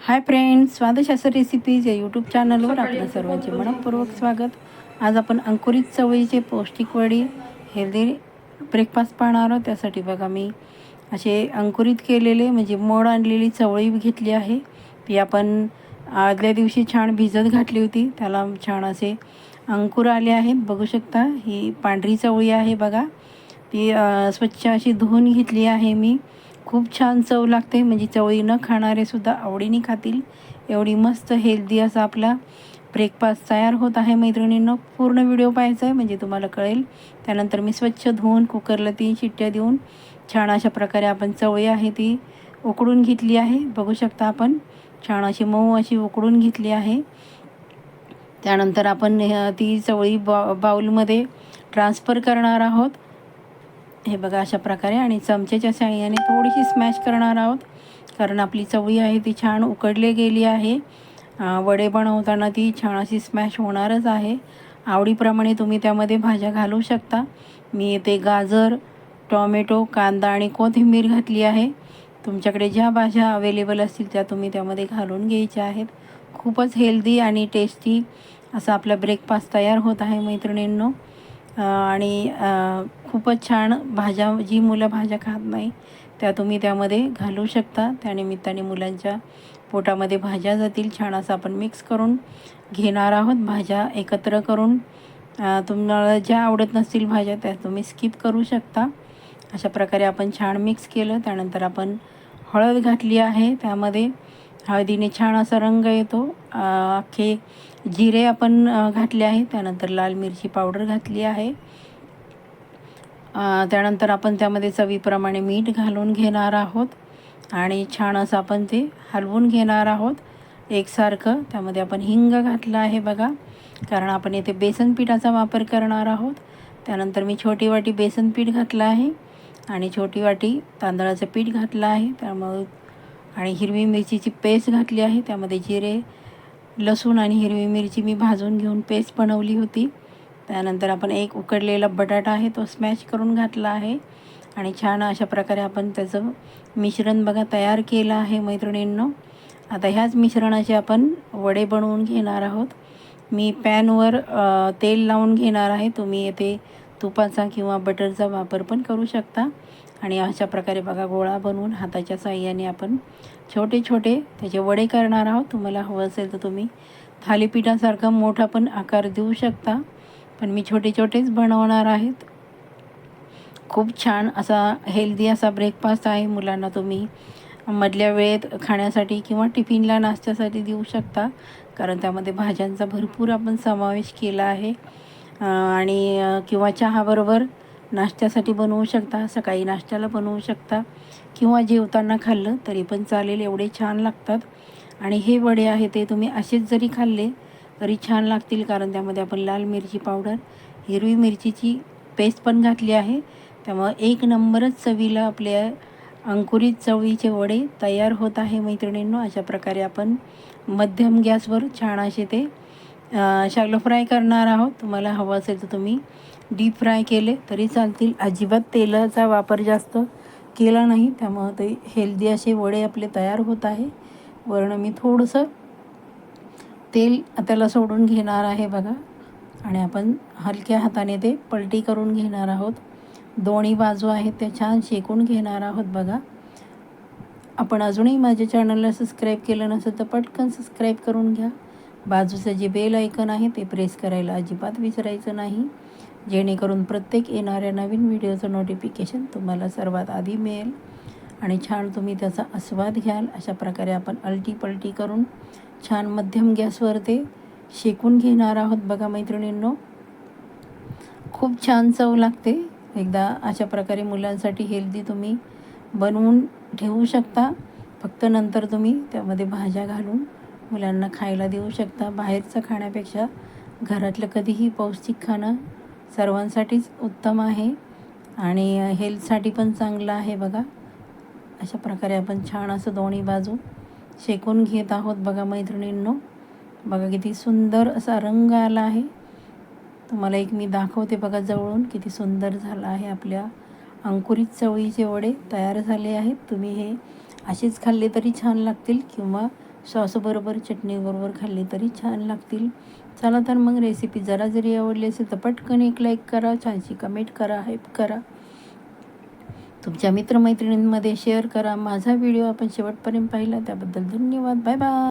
Hi friends, स्वादशास्त्र recipes या YouTube चॅनलवर आपलं सर्वांचे मनपूर्वक स्वागत. आज आपण अंकुरित चवळीचे पौष्टिक वडी हेल्दी ब्रेकफास्ट पाहणार आहोत. त्यासाठी बघा मी असे अंकुरित केलेले म्हणजे मोड आणलेली चवळी घेतली आहे. ती आपण आदल्या दिवशी छान भिजत घातली होती. त्याला छान असे अंकुर आले आहेत. बघू शकता ही पांढरी चवळी आहे बघा. ती स्वच्छ अशी धुवून घेतली आहे मी. खूप छान चव लागते, म्हणजे चवळी न खाणारे सुद्धा आवडीने खातील एवढी मस्त हेल्दी असा आपला ब्रेकफास्ट तयार होत आहे. मैत्रिणींनो, पूर्ण व्हिडिओ पाहायचा आहे म्हणजे तुम्हाला कळेल. त्यानंतर मी स्वच्छ धुवून कुकरला 3 शिट्ट्या देऊन छान अशा प्रकारे आपण चवळी आहे ती उकडून घेतली आहे. बघू शकता आपण छान अशी मऊ अशी उकडून घेतली आहे. त्यानंतर आपण ती चवळी बाउलमध्ये ट्रान्सफर करणार आहोत. हे बघा अशा प्रकारे, आणि चमच्याच्या साहाय्याने थोडीशी स्मॅश करणार आहोत, कारण आपली चवळी आहे ती छान उकडली गेली आहे. वडे बनवताना ती छान अशी स्मॅश होणारच आहे. आवडीप्रमाणे तुम्ही त्यामध्ये भाज्या घालू शकता. मी इथे गाजर, टॉमॅटो, कांदा आणि कोथिंबीर घातली आहे. तुमच्याकडे ज्या भाज्या अवेलेबल असतील त्या तुम्ही त्यामध्ये घालून घ्यायच्या आहेत. खूपच हेल्दी आणि टेस्टी असा आपला ब्रेकफास्ट तयार होत आहे मैत्रिणींनो. आणि खूपच छान भाज्या, जी मुलं भाज्या खात नाही त्या तुम्ही त्यामध्ये घालू शकता. त्यानिमित्ताने मुलांच्या पोटामध्ये भाज्या जातील. छान असं आपण मिक्स करून घेणार आहोत. भाज्या एकत्र करून तुम्हाला ज्या आवडत नसतील भाज्या त्या तुम्ही स्किप करू शकता. अशा प्रकारे आपण छान मिक्स केलं. त्यानंतर आपण हळद घातली आहे. त्यामध्ये हळदीने छान असा रंग येतो. अख्खे जिरे आपण घातले आहे. त्यानंतर लाल मिरची पावडर घातली आहे. त्यानंतर आपण त्यामध्ये चवीप्रमाणे मीठ घालून घेणार आहोत आणि छान असं आपण ते हलवून घेणार आहोत एकसारखं. त्यामध्ये आपण हिंग घातला आहे बघा, कारण आपण येथे बेसन पिठाचा वापर करणार आहोत. त्यानंतर मी छोटी वाटी बेसन पीठ घातलं आहे आणि छोटी वाटी तांदळाचं पीठ घातलं आहे. त्यामुळे आणि हिरवी मिरचीची पेस्ट घातली आहे. त्यामध्ये जिरे, लसूण आणि हिरवी मिरची मी भाजून घेऊन पेस्ट बनवली होती. त्यानंतर आपण एक उकडलेला बटाटा आहे तो स्मॅश करून घातला आहे आणि छान अशा प्रकारे आपण त्याचं मिश्रण बघा तयार केलं आहे मैत्रिणींनो. आता ह्याच मिश्रणाचे आपण वडे बनवून घेणार आहोत. मी पॅनवर तेल लावून घेणार आहे. तुम्ही येथे तुपाचा किंवा बटरचा वापर पण करू शकता. आणि अशा प्रकारे बघा गोळा बनवून हाताच्या साहाय्याने आपण छोटे छोटे त्याचे वडे करणार आहोत. तुम्हाला हवं असेल तर तुम्ही थालीपीठासारखा मोठा पण आकार देऊ शकता, पण मी छोटे छोटेच बनवणार आहेत. खूप छान असा हेल्दी असा ब्रेकफास्ट आहे. मुलांना तुम्ही मधल्या वेळेत खाण्यासाठी किंवा टिफिनला नाश्त्यासाठी देऊ शकता, कारण त्यामध्ये भाज्यांचा भरपूर आपण समावेश केला आहे. आणि किंवा चहाबरोबर नाश्त्यासाठी बनवू शकता, सकाळी नाश्त्याला बनवू शकता, किंवा जेवताना खाल्लं तरी पण चालेल, एवढे छान लागतात. आणि हे वडे आहे ते तुम्ही असेच जरी खाल्ले तरी छान लागतील, कारण त्यामध्ये आपण लाल मिरची पावडर, हिरवी मिरचीची पेस्ट पण घातली आहे. त्यामुळं एक नंबरच चवीला आपल्या अंकुरित चवळीचे वडे तयार होत आहे मैत्रिणींनो. अशा प्रकारे आपण मध्यम गॅसवर छान असे ते शॅलो फ्राय करणार आहोत. तुम्हाला हवं असेल तर तुम्ही डीप फ्राय केले तरी चालतील. अजिबात तेलाचा वापर जास्त केला नाही, त्यामुळं ते हेल्दी असे वडे आपले तयार होत आहे. वरनं मी थोडंसं तेल त्याला सोडून घेणार आहे बघा, आणि आपण हलक्या हाताने ते पलटी करून घेणार आहोत. दोन्ही बाजू आहेत त्या छान शेकून घेणार आहोत बघा. आपण अजूनही माझ्या चॅनलला सबस्क्राईब केलं नसेल तर पटकन सबस्क्राईब करून घ्या. बाजूचं जे बेल आयकन आहे ते प्रेस करायला अजिबात विसरायचं नाही, जेणेकरून प्रत्येक येणाऱ्या नवीन व्हिडिओचं नोटिफिकेशन तुम्हाला सर्वात आधी मिळेल आणि छान तुम्ही त्याचा आस्वाद घ्याल. अशा प्रकारे आपण अलटी पलटी करून छान मध्यम गॅसवर ते शेकून घेणार आहोत बघा मैत्रिणींनो. खूप छान चव लागते. एकदा अशा प्रकारे मुलांसाठी हेल्दी तुम्ही बनवून ठेवू शकता. फक्त नंतर तुम्ही त्यामध्ये भाज्या घालून मुलांना खायला देऊ शकता. बाहेरचं खाण्यापेक्षा घरातलं कधीही पौष्टिक खाणं सर्वांसाठीच उत्तम आहे आणि हेल्थसाठी पण चांगलं आहे बघा. अशा प्रकारे आपण छान असं दोन्ही बाजू शेकून घेत आहोत बघा मैत्रिणींनो. बघा किती सुंदर असा रंग आला आहे. तुम्हाला एक मी दाखवते बघा जवळून, किती सुंदर झालं आहे. आपल्या अंकुरित चवळीचे वडे तयार झाले आहेत. तुम्ही हे असेच खाल्ले तरी छान लागतील, किंवा सॉसबरोबर चटणीबरोबर खाल्ली तरी छान लागतील. चला तर मग रेसिपी जरा जरी आवडली असेल तर पटकन एक लाईक करा, छानशी कमेंट करा, हाईप करा, तुमच्या मित्रमैत्रिणींमध्ये शेअर करा. माझा व्हिडिओ आपण शेवटपर्यंत पाहिला त्याबद्दल धन्यवाद. Bye bye.